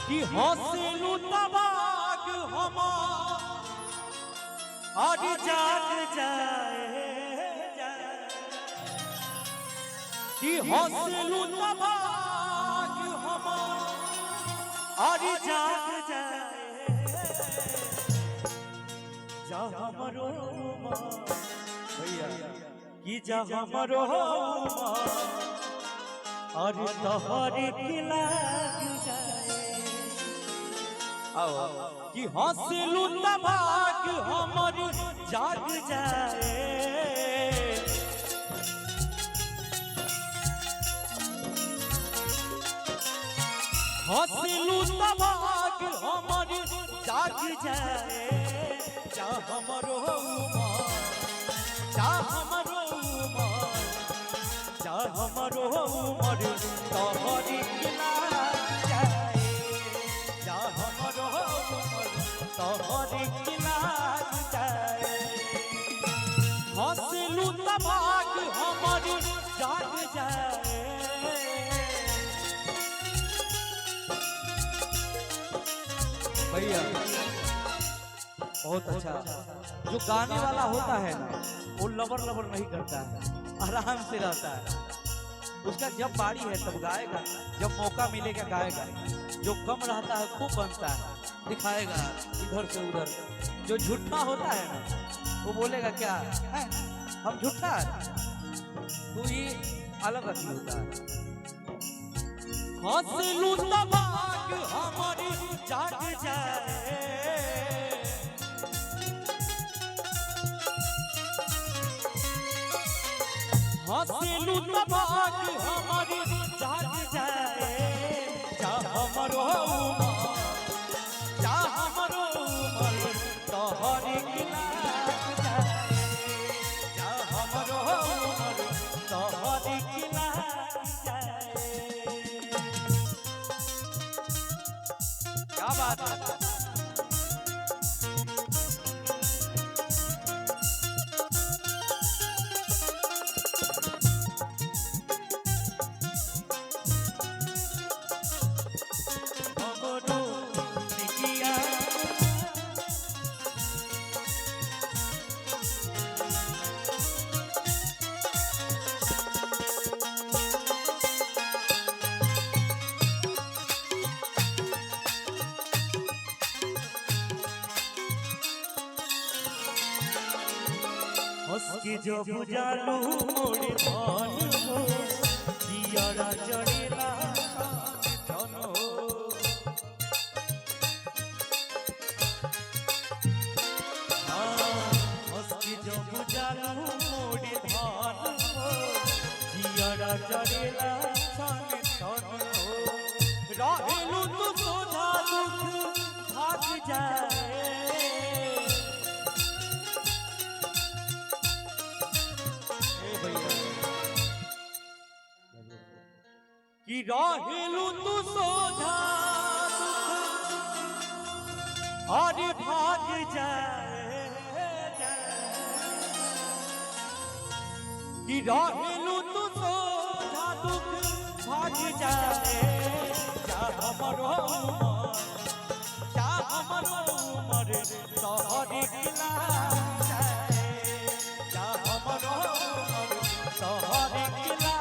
कि हौसलू तबाग हम और जाग जाए कि हौसलू तबाग हम और जाग जाए जा हमरो भैया कि जा हमरो और तोहरे खिला जाए कि हौसलू तबाग हमर जाग जाए हौसलू तबाग हमर जाग जाए जा हमरो जा हमरो जा हमरो उमर तोहरी खिला जाए जा हमरो उमर तोहरी खिला जाए हौसलू तबाग हमर जाग जाए भैया बहुत अच्छा जो गाने वाला होता है ना वो लबर लबर नहीं करता है, आराम से रहता है। उसका जब बारी है तब गाएगा, जब मौका मिलेगा गाएगा। जो कम रहता है खूब बनता है, दिखाएगा इधर से उधर। जो झूठा होता है ना वो बोलेगा क्या है हम झूठा है, तो ये अलग अथी होता है। हौसलू तबाग हमारी जाग जाए हौसलू तबाग हमारी जाग जाए जा हमरो जा हमरो उमर तोहरी खिला जाए जा हमरो उमर तोहरी खिला जाए। क्या बात है उसकी जो बुझालू मोड़े धान हो जियारा चढ़ेला धन हो उसकी जो बुझालू मोड़े धान हो जियारा चढ़ेला धन हो रहेलू तू सोझा दुख भाग जाए कि रहेलू तू सोझा और भाग जाए कि रहेलू तू सोझा दुख भाग जाए जा हमरो उमर तोहरी खिला जाए जा हमरो उमर तोहरी खिला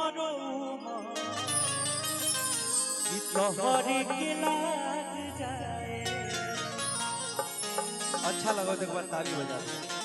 हमरो तोहरे के लाग जाए। अच्छा लगा तो एक बार ताली बजा दो।